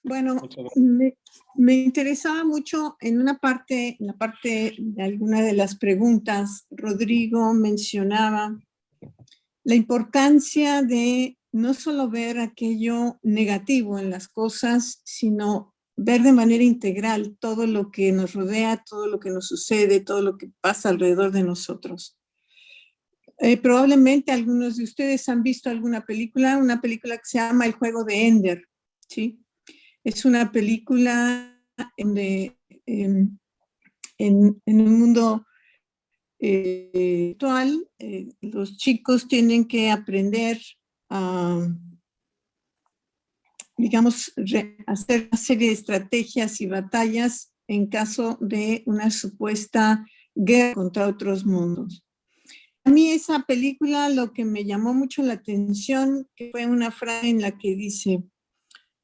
Bueno, Muchas gracias. me interesaba mucho en la parte de alguna de las preguntas, Rodrigo mencionaba la importancia de no solo ver aquello negativo en las cosas, sino ver de manera integral todo lo que nos rodea, todo lo que nos sucede, todo lo que pasa alrededor de nosotros. Probablemente algunos de ustedes han visto alguna película, una película que se llama El juego de Ender, ¿sí? Es una película donde en un mundo actual, los chicos tienen que aprender a, digamos, hacer una serie de estrategias y batallas en caso de una supuesta guerra contra otros mundos. A mí esa película lo que me llamó mucho la atención que fue una frase en la que dice: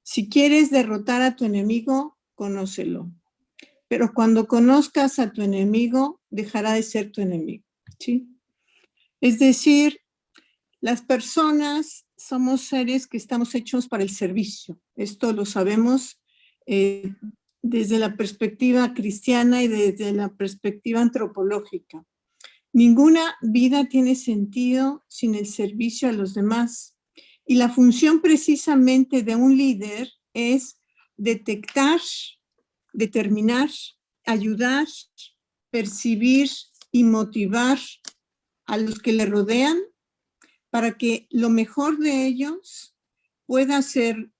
si quieres derrotar a tu enemigo, conócelo. Pero cuando conozcas a tu enemigo, dejará de ser tu enemigo, ¿sí? Es decir, las personas somos seres que estamos hechos para el servicio. Esto lo sabemos desde la perspectiva cristiana y desde la perspectiva antropológica. Ninguna vida tiene sentido sin el servicio a los demás. Y la función precisamente de un líder es detectar, determinar, ayudar, percibir y motivar a los que le rodean para que lo mejor de ellos pueda ser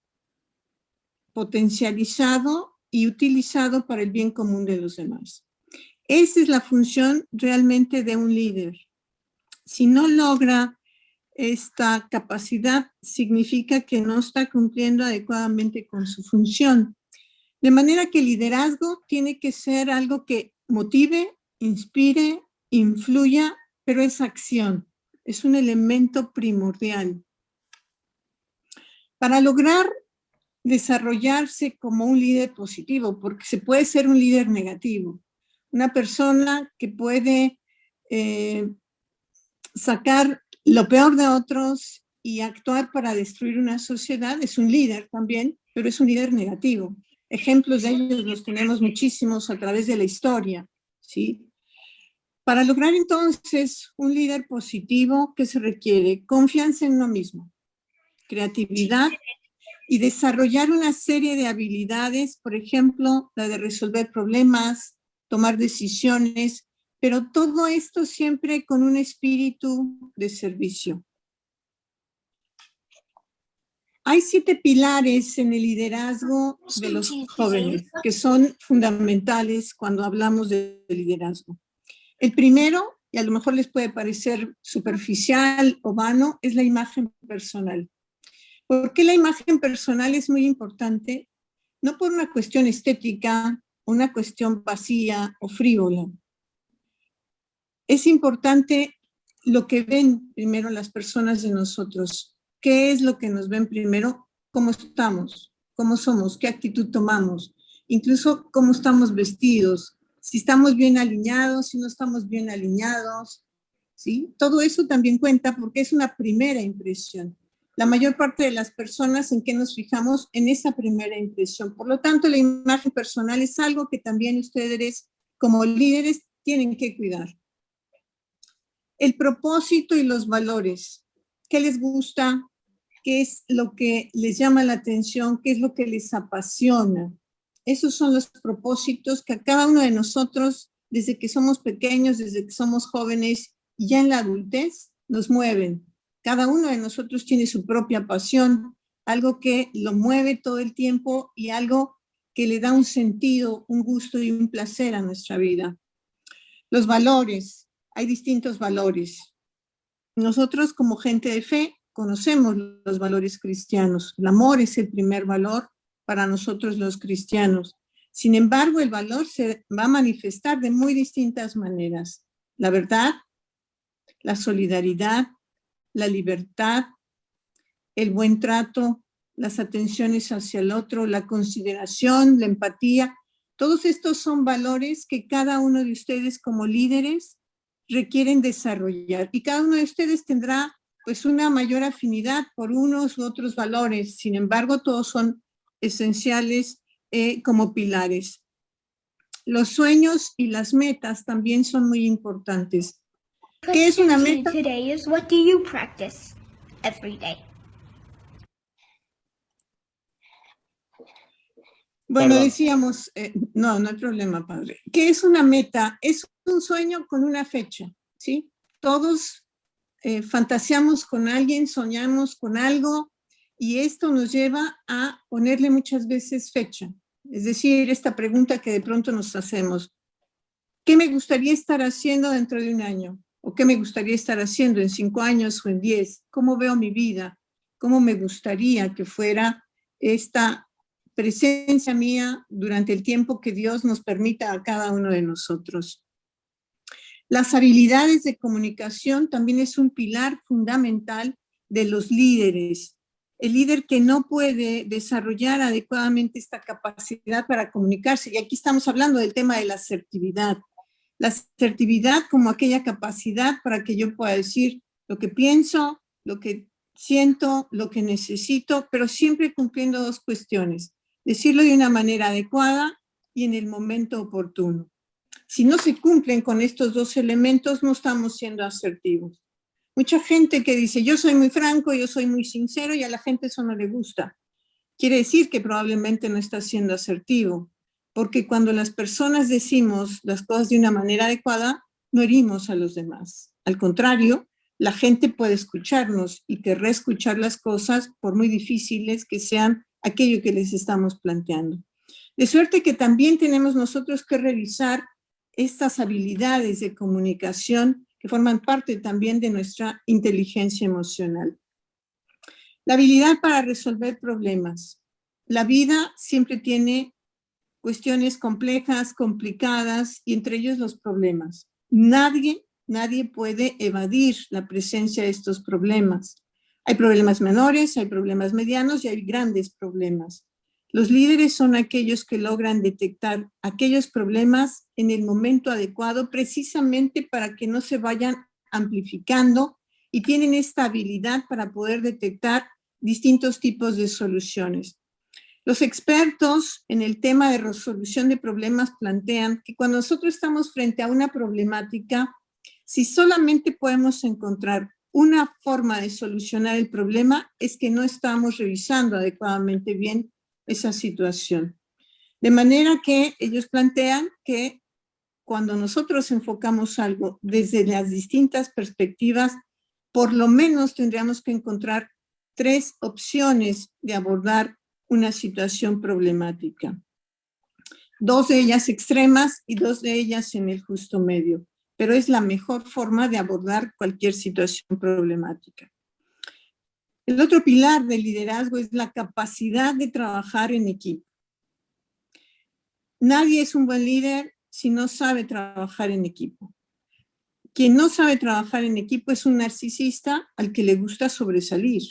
potencializado y utilizado para el bien común de los demás. Esa es la función realmente de un líder. Si no logra esta capacidad, significa que no está cumpliendo adecuadamente con su función. De manera que el liderazgo tiene que ser algo que motive, inspire, influya, pero es acción, es un elemento primordial. Para lograr desarrollarse como un líder positivo, porque se puede ser un líder negativo, una persona que puede sacar lo peor de otros y actuar para destruir una sociedad, es un líder también, pero es un líder negativo. Ejemplos de ellos los tenemos muchísimos a través de la historia, ¿sí? Para lograr entonces un líder positivo, ¿qué se requiere? Confianza en uno mismo, creatividad y desarrollar una serie de habilidades, por ejemplo, la de resolver problemas, tomar decisiones, pero todo esto siempre con un espíritu de servicio. Hay 7 pilares en el liderazgo de los jóvenes que son fundamentales cuando hablamos de liderazgo. El primero, y a lo mejor les puede parecer superficial o vano, es la imagen personal. ¿Por qué la imagen personal es muy importante? No por una cuestión estética, una cuestión vacía o frívola. Es importante lo que ven primero las personas de nosotros. ¿Qué es lo que nos ven primero? ¿Cómo estamos? ¿Cómo somos? ¿Qué actitud tomamos? Incluso cómo estamos vestidos, si estamos bien alineados, si no estamos bien alineados, ¿sí? Todo eso también cuenta porque es una primera impresión. La mayor parte de las personas en que nos fijamos en esa primera impresión. Por lo tanto, la imagen personal es algo que también ustedes como líderes tienen que cuidar. El propósito y los valores. ¿Qué les gusta? ¿Qué es lo que les llama la atención? ¿Qué es lo que les apasiona? Esos son los propósitos que a cada uno de nosotros, desde que somos pequeños, desde que somos jóvenes y ya en la adultez, nos mueven. Cada uno de nosotros tiene su propia pasión, algo que lo mueve todo el tiempo y algo que le da un sentido, un gusto y un placer a nuestra vida. Los valores. Hay distintos valores. Nosotros como gente de fe conocemos los valores cristianos. El amor es el primer valor para nosotros los cristianos. Sin embargo, el valor se va a manifestar de muy distintas maneras. La verdad, la solidaridad, la libertad, el buen trato, las atenciones hacia el otro, la consideración, la empatía. Todos estos son valores que cada uno de ustedes como líderes requieren desarrollar y cada uno de ustedes tendrá pues una mayor afinidad por unos u otros valores. Sin embargo, todos son esenciales como pilares. Los sueños y las metas también son muy importantes. ¿Qué es una meta? Today is, what do you practice every day? Bueno, Perdón. decíamos, no hay problema, padre. ¿Qué es una meta? Es un sueño con una fecha, ¿sí? Todos fantaseamos con alguien, soñamos con algo, y esto nos lleva a ponerle muchas veces fecha. Es decir, esta pregunta que de pronto nos hacemos: ¿qué me gustaría estar haciendo dentro de un año? ¿O qué me gustaría estar haciendo en 5 años o en 10? ¿Cómo veo mi vida? ¿Cómo me gustaría que fuera esta presencia mía durante el tiempo que Dios nos permita a cada uno de nosotros? Las habilidades de comunicación también es un pilar fundamental de los líderes. El líder que no puede desarrollar adecuadamente esta capacidad para comunicarse, y aquí estamos hablando del tema de la asertividad. La asertividad como aquella capacidad para que yo pueda decir lo que pienso, lo que siento, lo que necesito, pero siempre cumpliendo 2 cuestiones: decirlo de una manera adecuada y en el momento oportuno. Si no se cumplen con estos 2 elementos, no estamos siendo asertivos. Mucha gente que dice, yo soy muy franco, yo soy muy sincero, y a la gente eso no le gusta. Quiere decir que probablemente no está siendo asertivo, porque cuando las personas decimos las cosas de una manera adecuada, no herimos a los demás. Al contrario, la gente puede escucharnos y querrá escuchar las cosas, por muy difíciles que sean aquello que les estamos planteando. De suerte que también tenemos nosotros que revisar estas habilidades de comunicación que forman parte también de nuestra inteligencia emocional. La habilidad para resolver problemas. La vida siempre tiene cuestiones complejas, complicadas, y entre ellos los problemas. Nadie puede evadir la presencia de estos problemas. Hay problemas menores, hay problemas medianos y hay grandes problemas. Los líderes son aquellos que logran detectar aquellos problemas en el momento adecuado, precisamente para que no se vayan amplificando, y tienen esta habilidad para poder detectar distintos tipos de soluciones. Los expertos en el tema de resolución de problemas plantean que cuando nosotros estamos frente a una problemática, si solamente podemos encontrar una forma de solucionar el problema, es que no estamos revisando adecuadamente bien esa situación. De manera que ellos plantean que cuando nosotros enfocamos algo desde las distintas perspectivas, por lo menos tendríamos que encontrar 3 opciones de abordar una situación problemática. 2 de ellas extremas y 2 de ellas en el justo medio, pero es la mejor forma de abordar cualquier situación problemática. El otro pilar del liderazgo es la capacidad de trabajar en equipo. Nadie es un buen líder si no sabe trabajar en equipo. Quien no sabe trabajar en equipo es un narcisista al que le gusta sobresalir.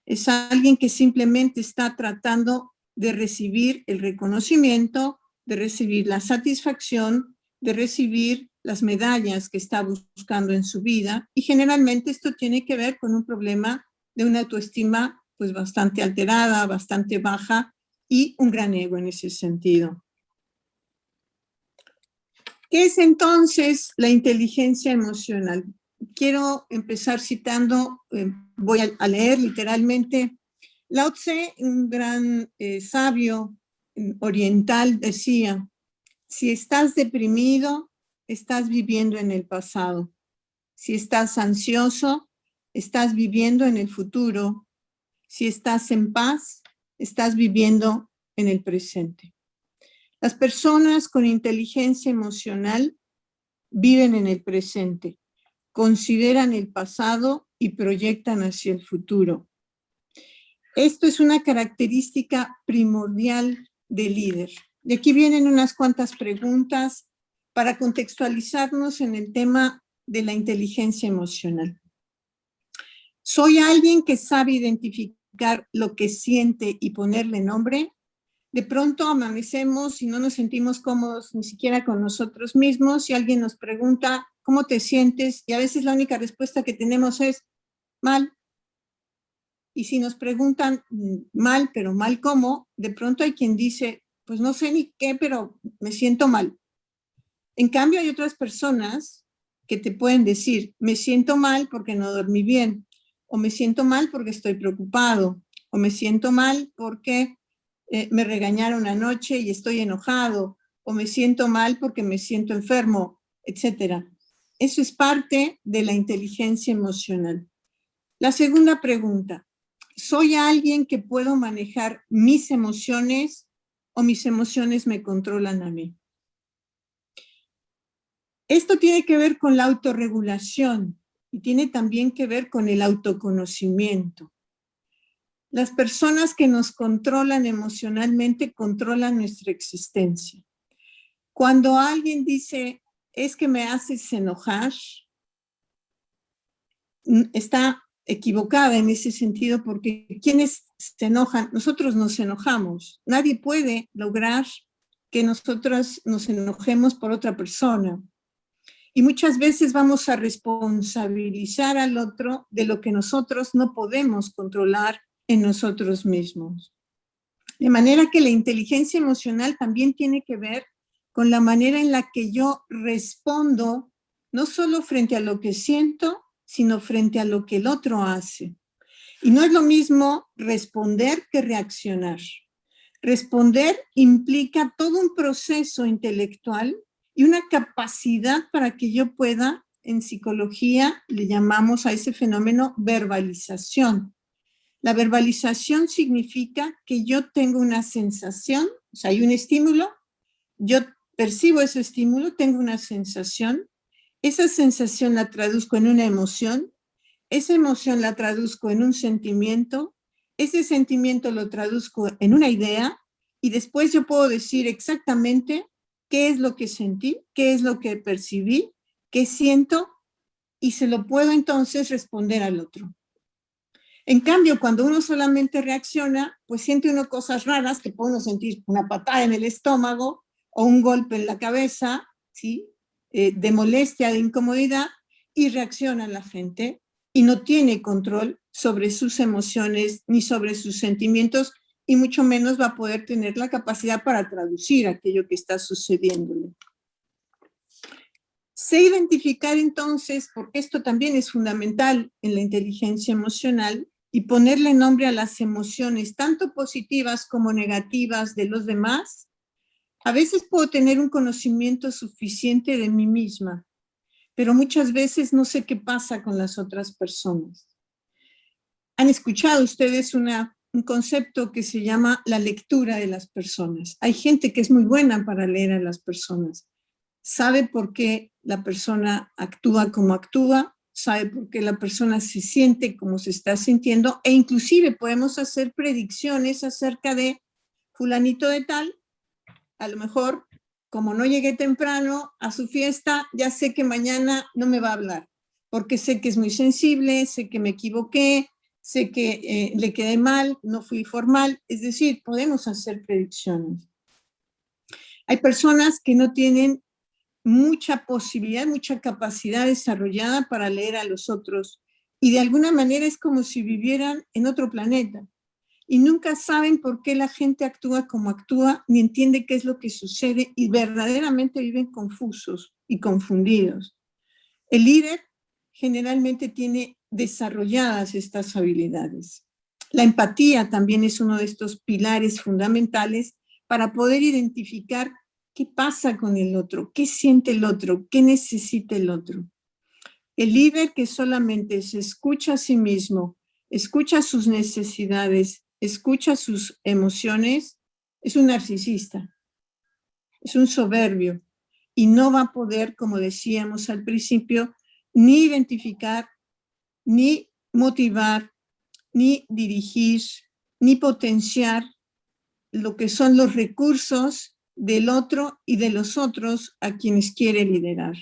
Es alguien que simplemente está tratando de recibir el reconocimiento, de recibir la satisfacción, de recibir las medallas que está buscando en su vida, y generalmente esto tiene que ver con un problema de una autoestima pues bastante alterada, bastante baja, y un gran ego en ese sentido. ¿Qué es entonces la inteligencia emocional? Quiero empezar citando, voy a leer literalmente. Lao Tse, un gran sabio oriental, decía: si estás deprimido, estás viviendo en el pasado. Si estás ansioso, estás viviendo en el futuro. Si estás en paz, estás viviendo en el presente. Las personas con inteligencia emocional viven en el presente, consideran el pasado y proyectan hacia el futuro. Esto es una característica primordial del líder. De aquí vienen unas cuantas preguntas para contextualizarnos en el tema de la inteligencia emocional. ¿Soy alguien que sabe identificar lo que siente y ponerle nombre? De pronto amanecemos y no nos sentimos cómodos ni siquiera con nosotros mismos, y alguien nos pregunta, ¿cómo te sientes? Y a veces la única respuesta que tenemos es, mal. Y si nos preguntan mal, pero mal cómo, de pronto hay quien dice, pues no sé ni qué, pero me siento mal. En cambio, hay otras personas que te pueden decir, me siento mal porque no dormí bien, o me siento mal porque estoy preocupado, o me siento mal porque me regañaron anoche y estoy enojado, o me siento mal porque me siento enfermo, etc. Eso es parte de la inteligencia emocional. La segunda pregunta, ¿soy alguien que puedo manejar mis emociones o mis emociones me controlan a mí? Esto tiene que ver con la autorregulación y tiene también que ver con el autoconocimiento. Las personas que nos controlan emocionalmente controlan nuestra existencia. Cuando alguien dice, es que me haces enojar, está equivocada en ese sentido porque quienes se enojan, nosotros nos enojamos. Nadie puede lograr que nosotros nos enojemos por otra persona. Y muchas veces vamos a responsabilizar al otro de lo que nosotros no podemos controlar en nosotros mismos. De manera que la inteligencia emocional también tiene que ver con la manera en la que yo respondo, no solo frente a lo que siento, sino frente a lo que el otro hace. Y no es lo mismo responder que reaccionar. Responder implica todo un proceso intelectual y una capacidad para que yo pueda, en psicología le llamamos a ese fenómeno verbalización. La verbalización significa que yo tengo una sensación, o sea, hay un estímulo, yo percibo ese estímulo, tengo una sensación, esa sensación la traduzco en una emoción, esa emoción la traduzco en un sentimiento, ese sentimiento lo traduzco en una idea y después yo puedo decir exactamente qué es lo que sentí, qué es lo que percibí, qué siento y se lo puedo entonces responder al otro. En cambio, cuando uno solamente reacciona, pues siente uno cosas raras, que puede uno sentir una patada en el estómago o un golpe en la cabeza, ¿sí? De molestia, de incomodidad, y reacciona la gente y no tiene control sobre sus emociones ni sobre sus sentimientos y mucho menos va a poder tener la capacidad para traducir aquello que está sucediéndole. Sé identificar entonces, porque esto también es fundamental en la inteligencia emocional, y ponerle nombre a las emociones, tanto positivas como negativas de los demás. A veces puedo tener un conocimiento suficiente de mí misma, pero muchas veces no sé qué pasa con las otras personas. ¿Han escuchado ustedes un concepto que se llama la lectura de las personas? Hay gente que es muy buena para leer a las personas. Sabe por qué la persona actúa como actúa, sabe por qué la persona se siente como se está sintiendo, e inclusive podemos hacer predicciones acerca de fulanito de tal. A lo mejor, como no llegué temprano a su fiesta, ya sé que mañana no me va a hablar, porque sé que es muy sensible, sé que me equivoqué, sé que le quedé mal, no fui formal. Es decir, podemos hacer predicciones. Hay personas que no tienen mucha posibilidad, mucha capacidad desarrollada para leer a los otros, y de alguna manera es como si vivieran en otro planeta y nunca saben por qué la gente actúa como actúa, ni entiende qué es lo que sucede y verdaderamente viven confusos y confundidos. El líder generalmente tiene desarrolladas estas habilidades. La empatía también es uno de estos pilares fundamentales para poder identificar qué pasa con el otro, qué siente el otro, qué necesita el otro. El líder que solamente se escucha a sí mismo, escucha sus necesidades, escucha sus emociones, es un narcisista, es un soberbio y no va a poder, como decíamos al principio, ni identificar, ni motivar, ni dirigir, ni potenciar lo que son los recursos del otro y de los otros a quienes quiere liderar.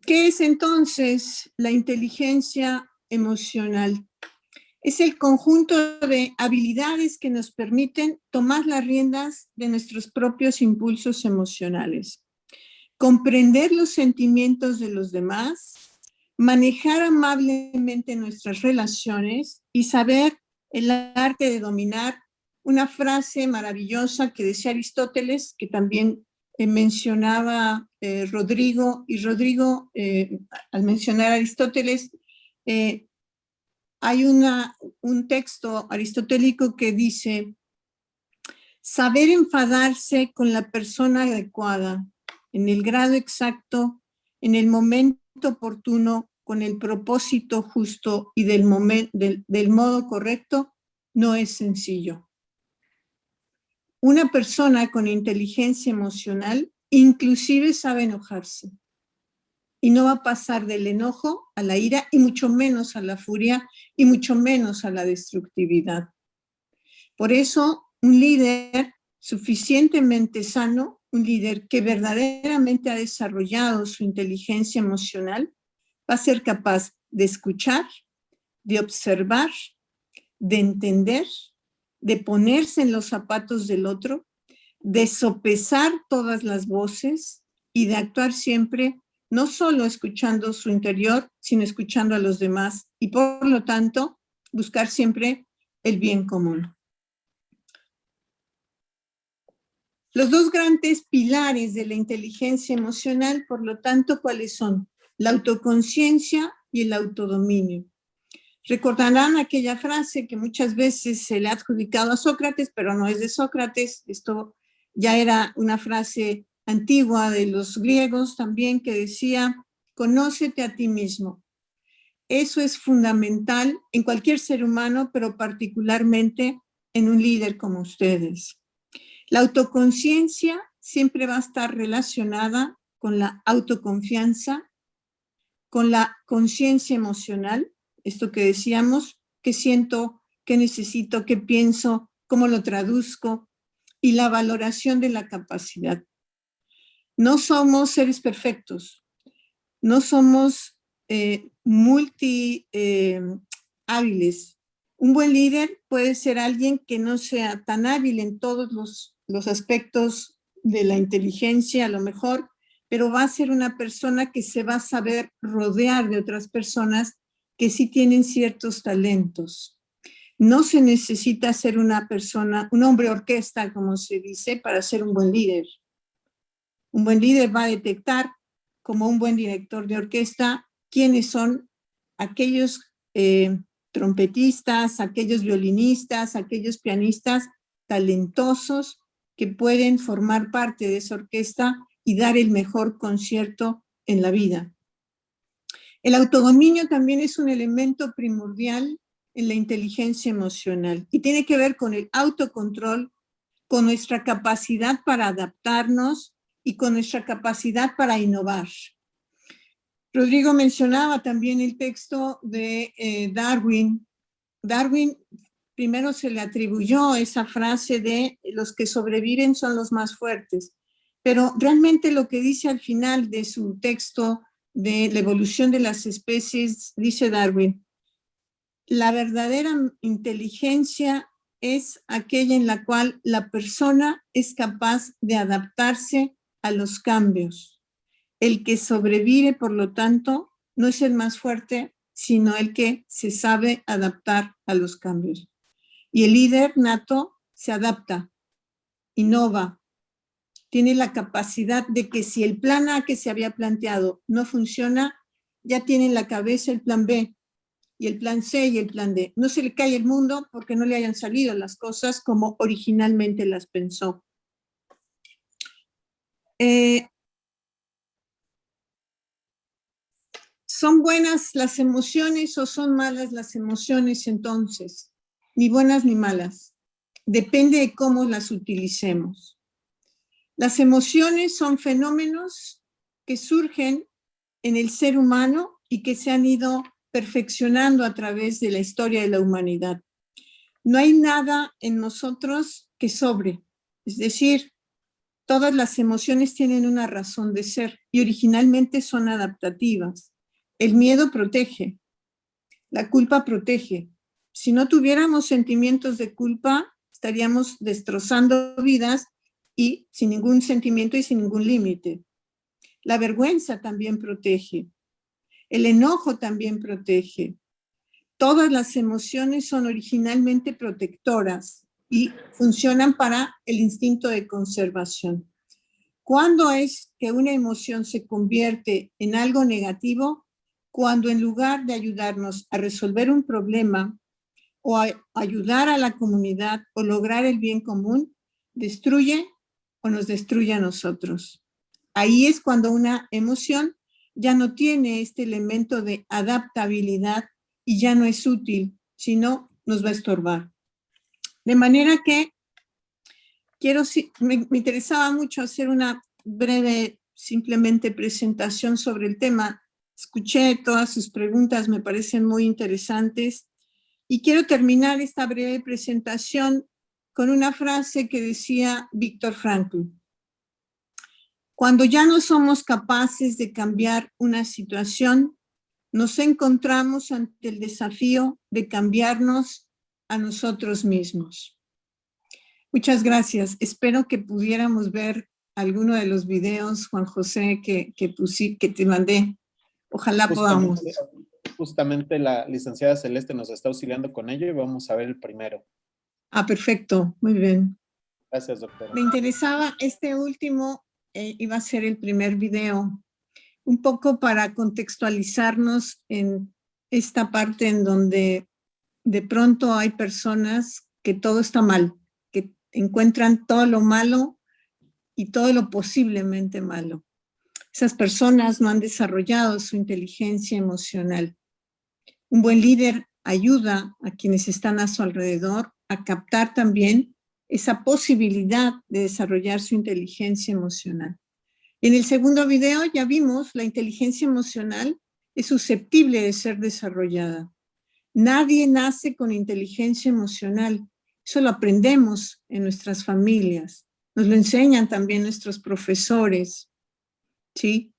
¿Qué es entonces la inteligencia emocional? Es el conjunto de habilidades que nos permiten tomar las riendas de nuestros propios impulsos emocionales. comprender los sentimientos de los demás, manejar amablemente nuestras relaciones y saber el arte de dominar. Una frase maravillosa que decía Aristóteles, que también mencionaba Rodrigo, y Rodrigo, al mencionar a Aristóteles, hay un texto aristotélico que dice: saber enfadarse con la persona adecuada, en el grado exacto, en el momento oportuno, con el propósito justo y del modo correcto, no es sencillo. Una persona con inteligencia emocional inclusive sabe enojarse y no va a pasar del enojo a la ira y mucho menos a la furia y mucho menos a la destructividad. Por eso, un líder suficientemente sano, un líder que verdaderamente ha desarrollado su inteligencia emocional, va a ser capaz de escuchar, de observar, de entender, de ponerse en los zapatos del otro, de sopesar todas las voces y de actuar siempre, no solo escuchando su interior, sino escuchando a los demás y por lo tanto buscar siempre el bien común. Los dos grandes pilares de la inteligencia emocional, por lo tanto, ¿cuáles son? La autoconciencia y el autodominio. Recordarán aquella frase que muchas veces se le ha adjudicado a Sócrates, pero no es de Sócrates. Esto ya era una frase antigua de los griegos también, que decía: conócete a ti mismo. Eso es fundamental en cualquier ser humano, pero particularmente en un líder como ustedes. La autoconciencia siempre va a estar relacionada con la autoconfianza, con la conciencia emocional, esto que decíamos, qué siento, qué necesito, qué pienso, cómo lo traduzco, y la valoración de la capacidad. No somos seres perfectos, no somos hábiles. Un buen líder puede ser alguien que no sea tan hábil en todos los aspectos de la inteligencia, a lo mejor, pero va a ser una persona que se va a saber rodear de otras personas que sí tienen ciertos talentos. No se necesita ser una persona, un hombre orquesta, como se dice, para ser un buen líder. Un buen líder va a detectar, como un buen director de orquesta, quiénes son aquellos trompetistas, aquellos violinistas, aquellos pianistas talentosos que pueden formar parte de esa orquesta y dar el mejor concierto en la vida. El autodominio también es un elemento primordial en la inteligencia emocional y tiene que ver con el autocontrol, con nuestra capacidad para adaptarnos y con nuestra capacidad para innovar. Rodrigo mencionaba también el texto de Darwin. Darwin primero se le atribuyó esa frase de los que sobreviven son los más fuertes, pero realmente lo que dice al final de su texto de la evolución de las especies, dice Darwin: la verdadera inteligencia es aquella en la cual la persona es capaz de adaptarse a los cambios. El que sobrevive, por lo tanto, no es el más fuerte, sino el que se sabe adaptar a los cambios. Y el líder nato se adapta, innova, tiene la capacidad de que si el plan A que se había planteado no funciona, ya tiene en la cabeza el plan B, y el plan C y el plan D. No se le cae el mundo porque no le hayan salido las cosas como originalmente las pensó. ¿Son buenas las emociones o son malas las emociones entonces? Ni buenas ni malas. Depende de cómo las utilicemos. Las emociones son fenómenos que surgen en el ser humano y que se han ido perfeccionando a través de la historia de la humanidad. No hay nada en nosotros que sobre, es decir, todas las emociones tienen una razón de ser y originalmente son adaptativas. El miedo protege, la culpa protege. Si no tuviéramos sentimientos de culpa, estaríamos destrozando vidas y sin ningún sentimiento y sin ningún límite. La vergüenza también protege. El enojo también protege. Todas las emociones son originalmente protectoras y funcionan para el instinto de conservación. ¿Cuándo es que una emoción se convierte en algo negativo? Cuando en lugar de ayudarnos a resolver un problema o a ayudar a la comunidad o lograr el bien común, destruye o nos destruye a nosotros. Ahí es cuando una emoción ya no tiene este elemento de adaptabilidad y ya no es útil, sino nos va a estorbar. De manera que me interesaba mucho hacer una breve, simplemente presentación sobre el tema. Escuché todas sus preguntas, me parecen muy interesantes. Y quiero terminar esta breve presentación con una frase que decía Viktor Frankl. Cuando ya no somos capaces de cambiar una situación, nos encontramos ante el desafío de cambiarnos a nosotros mismos. Muchas gracias. Espero que pudiéramos ver alguno de los videos, Juan José, que te mandé. Ojalá podamos. Justamente la licenciada Celeste nos está auxiliando con ello y vamos a ver el primero. Ah, perfecto. Muy bien. Gracias, doctora. Me interesaba este último, iba a ser el primer video, un poco para contextualizarnos en esta parte en donde de pronto hay personas que todo está mal, que encuentran todo lo malo y todo lo posiblemente malo. Esas personas no han desarrollado su inteligencia emocional. Un buen líder ayuda a quienes están a su alrededor a captar también esa posibilidad de desarrollar su inteligencia emocional. En el segundo video ya vimos la inteligencia emocional es susceptible de ser desarrollada. Nadie nace con inteligencia emocional. Eso lo aprendemos en nuestras familias. Nos lo enseñan también nuestros profesores, ¿sí?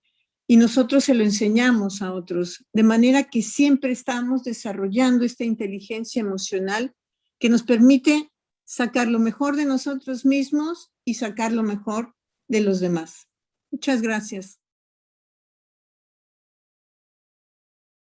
Y nosotros se lo enseñamos a otros. De manera que siempre estamos desarrollando esta inteligencia emocional que nos permite sacar lo mejor de nosotros mismos y sacar lo mejor de los demás. Muchas gracias.